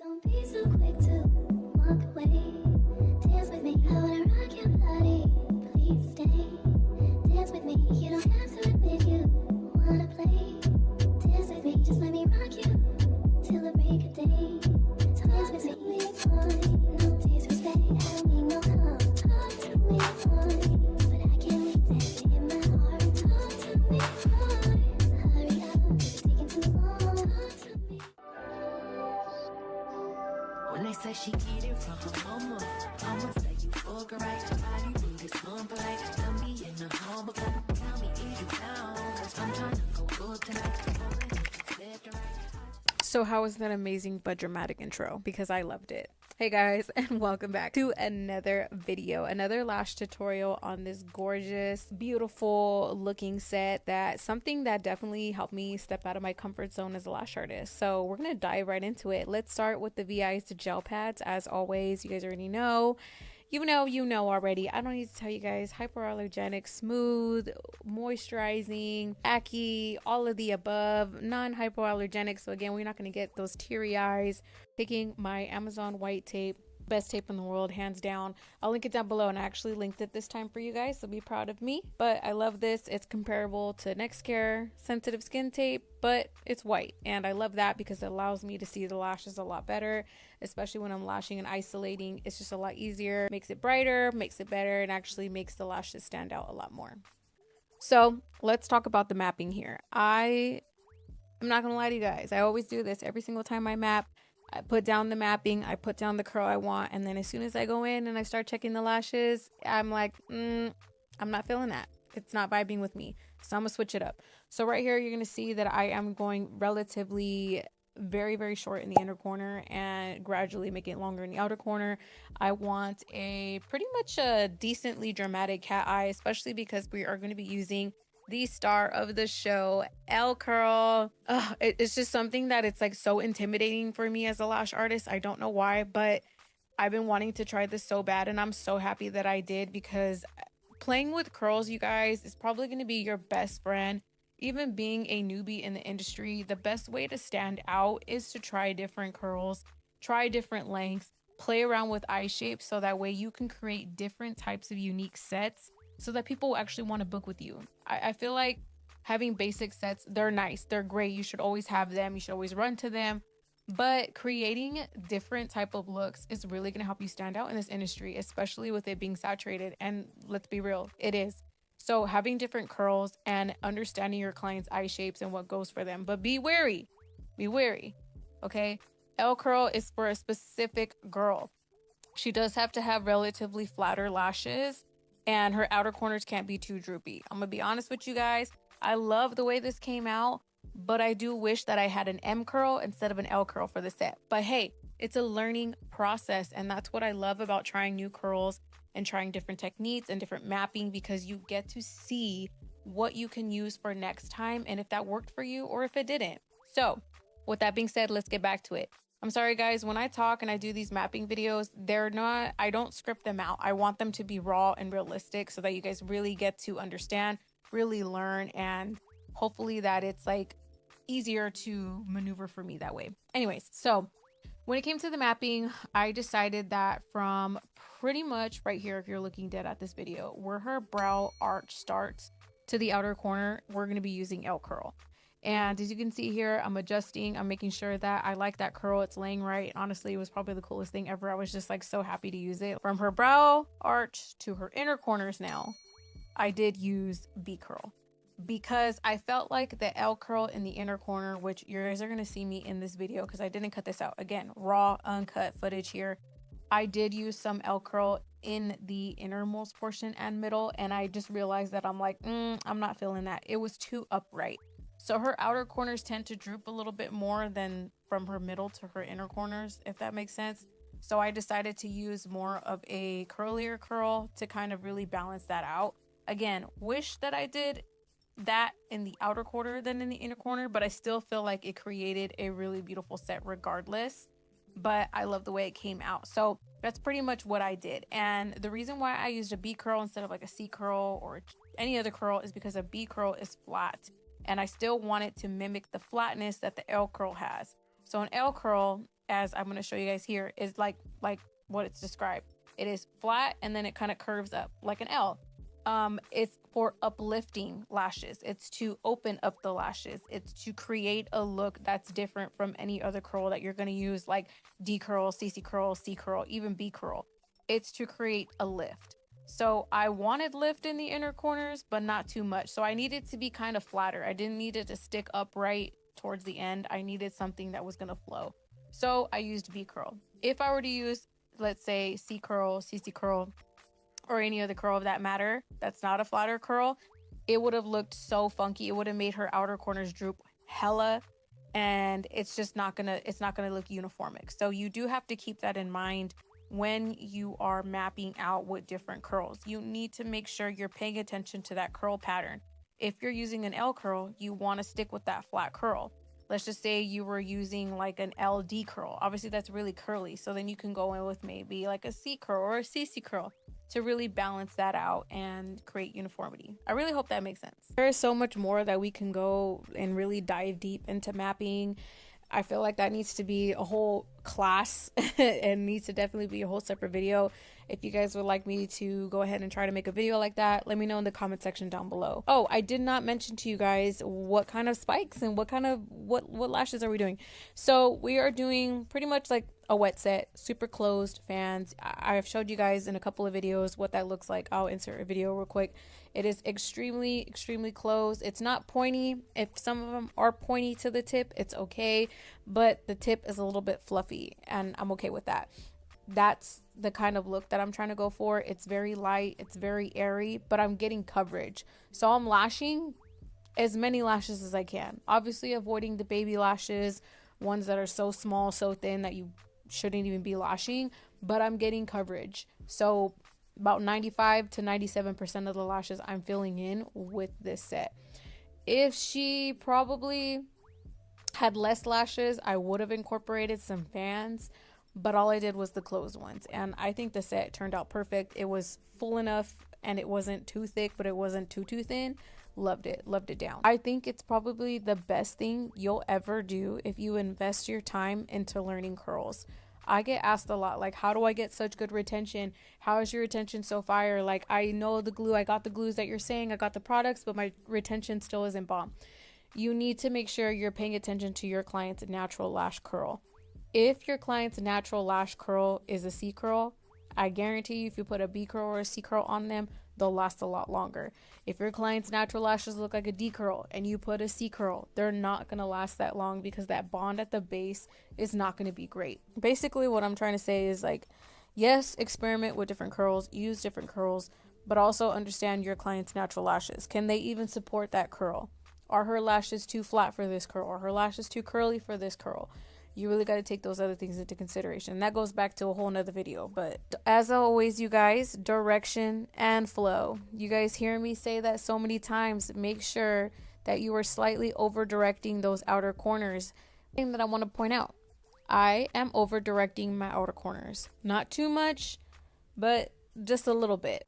Don't be so quick to walk away. Dance with me, I wanna rock your body. Please stay. Dance with me, you don't have to admit you wanna play. Dance with me, just let me rock you till the break of day. Dance with me, fine. No disrespect, I don't mean no harm. Talk to me, fine. But I can't wait to have it in my heart. Talk to me, fine. Hurry up, it's taking too long. Talk to me. When they say she get it from her mama, I'ma say you fuck her right. Body really slump like don't be in the hall, but tell me is you down? I'm trying to go up tonight. So how was that amazing but dramatic intro? Because I loved it. Hey guys, and welcome back to another video, another lash tutorial on this gorgeous, beautiful looking set. Something that definitely helped me step out of my comfort zone as a lash artist. So we're gonna dive right into it. Let's start with the VEYES gel pads. As always, you guys already know. You know already. I don't need to tell you guys. Hypoallergenic, smooth, moisturizing, tacky, all of the above, non-hypoallergenic. So again, we're not going to get those teary eyes. Taking my Amazon white tape, best tape in the world, hands down. I'll link it down below, and I actually linked it this time for you guys, so be proud of me. But I love this. It's comparable to Nextcare sensitive skin tape, but it's white, and I love that because it allows me to see the lashes a lot better, especially when I'm lashing and isolating. It's just a lot easier, makes it brighter, makes it better, and actually makes the lashes stand out a lot more. So let's talk about the mapping here. I'm not gonna lie to you guys, I always do this every single time I map. I put down the mapping, I put down the curl I want, and then as soon as I go in and I start checking the lashes, I'm like, I'm not feeling that. It's not vibing with me. So I'm gonna switch it up. So right here, you're gonna see that I am going relatively very, very short in the inner corner and gradually make it longer in the outer corner. I want a pretty much a decently dramatic cat eye, especially because we are going to be using the star of the show, L curl. It's just something that it's like so intimidating for me as a lash artist. I don't know why, but I've been wanting to try this so bad, and I'm so happy that I did, because playing with curls, you guys, is probably going to be your best friend. Even being a newbie in the industry, the best way to stand out is to try different curls, try different lengths, play around with eye shapes, so that way you can create different types of unique sets so that people will actually want to book with you. I feel like having basic sets, they're nice, they're great, you should always have them, you should always run to them, but creating different type of looks is really going to help you stand out in this industry, especially with it being saturated. And let's be real, it is. So having different curls and understanding your client's eye shapes and what goes for them. But be wary, okay? L curl is for a specific girl. She does have to have relatively flatter lashes, and her outer corners can't be too droopy. I'm gonna be honest with you guys. I love the way this came out, but I do wish that I had an M curl instead of an L curl for the set. But hey, it's a learning process, and that's what I love about trying new curls and trying different techniques and different mapping, because you get to see what you can use for next time and if that worked for you or if it didn't. So with that being said, let's get back to it. I'm sorry guys, when I talk and I do these mapping videos, I don't script them out. I want them to be raw and realistic so that you guys really get to understand, really learn, and hopefully that it's like easier to maneuver for me that way. Anyways, so when it came to the mapping, I decided that from pretty much right here, if you're looking dead at this video, where her brow arch starts to the outer corner, we're going to be using L curl. And as you can see here, I'm adjusting, I'm making sure that I like that curl, it's laying right. Honestly, it was probably the coolest thing ever. I was just like so happy to use it. From her brow arch to her inner corners now, I did use B curl, because I felt like the L curl in the inner corner, which you guys are going to see me in this video because I didn't cut this out. Again, raw, uncut footage here. I did use some L curl in the innermost portion and middle, and I just realized that I'm like, I'm not feeling that. It was too upright. So her outer corners tend to droop a little bit more than from her middle to her inner corners, if that makes sense. So I decided to use more of a curlier curl to kind of really balance that out. Again, wish that I did that in the outer corner than in the inner corner, but I still feel like it created a really beautiful set regardless. But I love the way it came out. So that's pretty much what I did. And the reason why I used a B curl instead of like a C curl or any other curl is because a B curl is flat, and I still wanted to mimic the flatness that the L curl has. So an L curl, as I'm going to show you guys here, is like what it's described. It is flat and then it kind of curves up like an L. It's for uplifting lashes. It's to open up the lashes. It's to create a look that's different from any other curl that you're going to use, like D curl, CC curl, C curl, even B curl. It's to create a lift. So I wanted lift in the inner corners, but not too much. So I needed to be kind of flatter. I didn't need it to stick upright towards the end. I needed something that was going to flow. So I used B curl. If I were to use, let's say, C curl, CC curl, or any other curl of that matter, that's not a flatter curl, it would have looked so funky. It would have made her outer corners droop hella, and it's just not gonna look uniformic. So you do have to keep that in mind when you are mapping out with different curls. You need to make sure you're paying attention to that curl pattern. If you're using an L curl, you want to stick with that flat curl. Let's just say you were using like an LD curl. Obviously that's really curly, so then you can go in with maybe like a C curl or a CC curl to really balance that out and create uniformity. I really hope that makes sense. There is so much more that we can go and really dive deep into mapping. I feel like that needs to be a whole class and needs to definitely be a whole separate video. If you guys would like me to go ahead and try to make a video like that, let me know in the comment section down below. Oh, I did not mention to you guys what kind of spikes and what lashes are we doing. So we are doing pretty much like a wet set, super closed fans. I've showed you guys in a couple of videos what that looks like. I'll insert a video real quick. It is extremely close. It's not pointy. If some of them are pointy to the tip, it's okay, but the tip is a little bit fluffy and I'm okay with that. That's the kind of look that I'm trying to go for. It's very light, it's very airy, but I'm getting coverage. So I'm lashing as many lashes as I can. Obviously avoiding the baby lashes, ones that are so small, so thin that you shouldn't even be lashing, but I'm getting coverage. So about 95 to 97% of the lashes I'm filling in with this set. If she probably had less lashes, I would have incorporated some fans, but all I did was the closed ones, and I think the set turned out perfect. It was full enough and it wasn't too thick, but it wasn't too thin. Loved it down. I think it's probably the best thing you'll ever do if you invest your time into learning curls. I get asked a lot, like, how do I get such good retention? How is your retention so fire? Like, I know the glue, I got the glues that you're saying, I got the products, but my retention still isn't bomb. You need to make sure you're paying attention to your client's natural lash curl. If your client's natural lash curl is a C curl, I guarantee you if you put a B curl or a C curl on them, they'll last a lot longer. If your client's natural lashes look like a D curl and you put a C curl, they're not going to last that long because that bond at the base is not going to be great. Basically what I'm trying to say is, like, yes, experiment with different curls, use different curls, but also understand your client's natural lashes. Can they even support that curl? Are her lashes too flat for this curl? Are her lashes too curly for this curl? You really got to take those other things into consideration. That goes back to a whole nother video. But as always, you guys, direction and flow. You guys hear me say that so many times. Make sure that you are slightly over directing those outer corners. Thing that I want to point out, I am over directing my outer corners. Not too much, but just a little bit.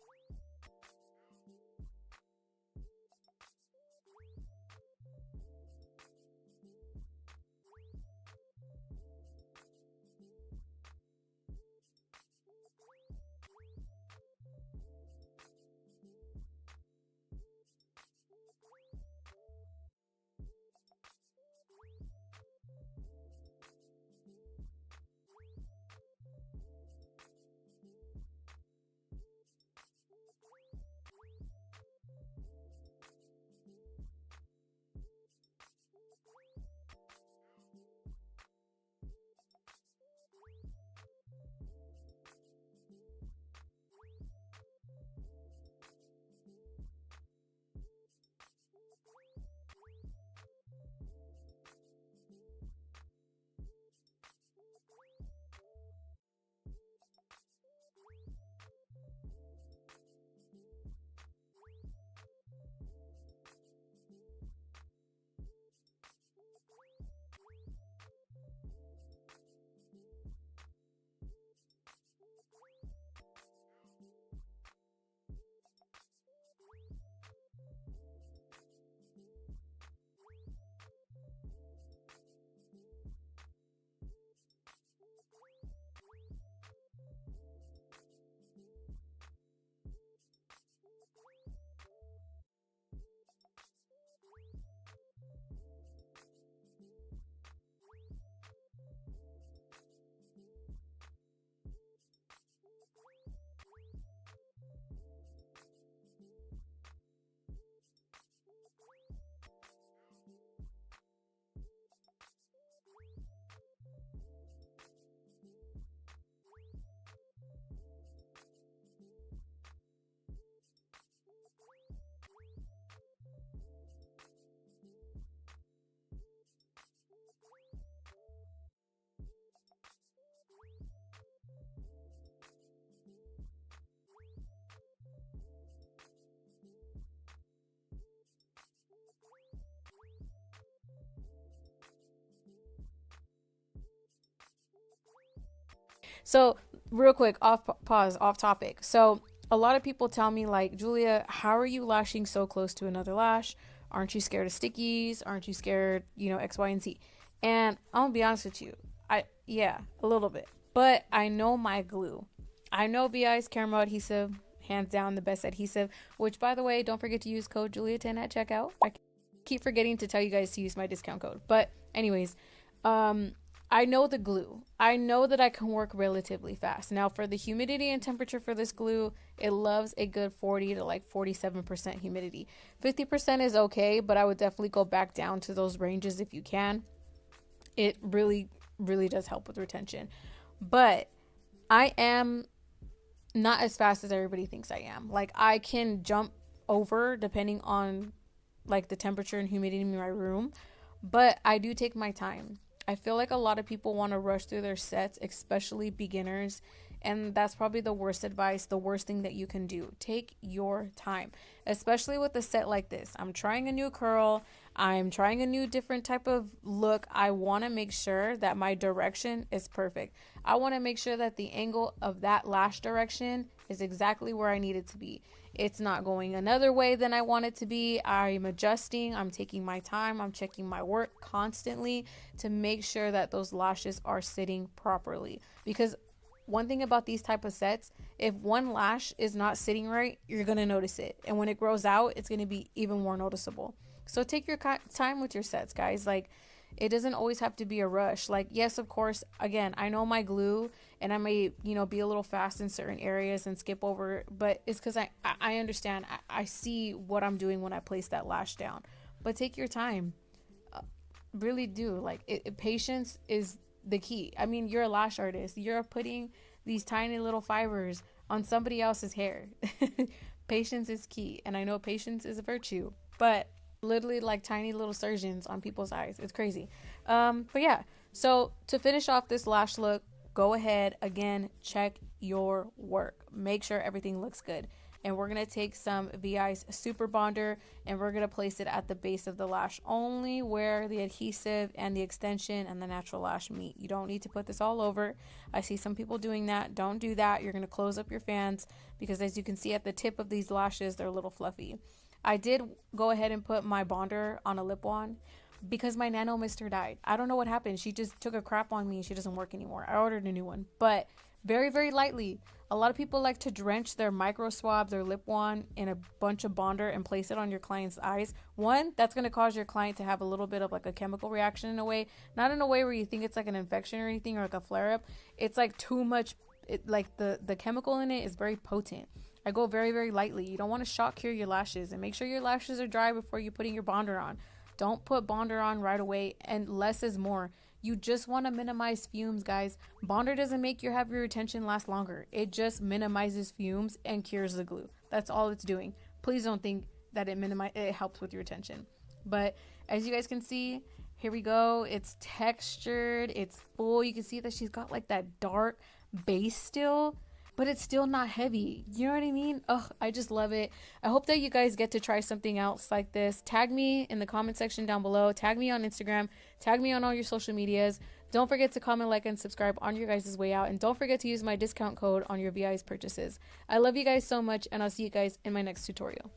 So real quick, off topic. So a lot of people tell me like, Julia, how are you lashing so close to another lash? Aren't you scared of stickies? Aren't you scared, X, Y, and Z? And I'm gonna be honest with you. Yeah, a little bit. But I know my glue. I know VEYES Caramel Adhesive, hands down the best adhesive, which by the way, don't forget to use code Julia10 at checkout. I keep forgetting to tell you guys to use my discount code. But anyways, I know the glue. I know that I can work relatively fast. Now for the humidity and temperature for this glue, it loves a good 40 to like 47% humidity. 50% is okay, but I would definitely go back down to those ranges if you can. It really, really does help with retention. But I am not as fast as everybody thinks I am. Like I can jump over depending on like the temperature and humidity in my room, but I do take my time. I feel like a lot of people want to rush through their sets, especially beginners, and that's probably the worst advice, the worst thing that you can do. Take your time, especially with a set like this. I'm trying a new curl. I'm trying a new different type of look. I want to make sure that my direction is perfect. I want to make sure that the angle of that lash direction is exactly where I need it to be. It's not going another way than I want it to be. I'm adjusting. I'm taking my time. I'm checking my work constantly to make sure that those lashes are sitting properly. Because one thing about these type of sets, if one lash is not sitting right, you're going to notice it. And when it grows out, it's going to be even more noticeable. So take your time with your sets, guys. Like, it doesn't always have to be a rush. Like, yes, of course, again, I know my glue and I may, be a little fast in certain areas and skip over, but it's because I understand. I see what I'm doing when I place that lash down. But take your time. Really do. Like, patience is the key. I mean, you're a lash artist. You're putting these tiny little fibers on somebody else's hair. Patience is key. And I know patience is a virtue, but literally like tiny little surgeons on people's eyes. It's crazy. But yeah, so to finish off this lash look, go ahead again, check your work, make sure everything looks good. And we're going to take some VEYES Super Bonder and we're going to place it at the base of the lash, only where the adhesive and the extension and the natural lash meet. You don't need to put this all over. I see some people doing that. Don't do that. You're going to close up your fans because as you can see at the tip of these lashes, they're a little fluffy. I did go ahead and put my bonder on a lip wand because my Nano Mister died. I don't know what happened. She just took a crap on me and she doesn't work anymore. I ordered a new one, but very, very lightly. A lot of people like to drench their micro swab, their lip wand in a bunch of bonder and place it on your client's eyes. One, that's going to cause your client to have a little bit of like a chemical reaction in a way, not in a way where you think it's like an infection or anything or like a flare up. It's like too much. Like the chemical in it is very potent. I go very, very lightly. You don't want to shock cure your lashes and make sure your lashes are dry before you're putting your bonder on. Don't put bonder on right away, and less is more. You just want to minimize fumes, guys. Bonder doesn't make your retention last longer. It just minimizes fumes and cures the glue. That's all it's doing. Please don't think that it helps with your retention. But as you guys can see, here we go. It's textured. It's full. You can see that she's got like that dark base still, but it's still not heavy. You know what I mean? Oh, I just love it. I hope that you guys get to try something else like this. Tag me in the comment section down below. Tag me on Instagram. Tag me on all your social medias. Don't forget to comment, like, and subscribe on your guys' way out. And don't forget to use my discount code on your VEYES purchases. I love you guys so much, and I'll see you guys in my next tutorial.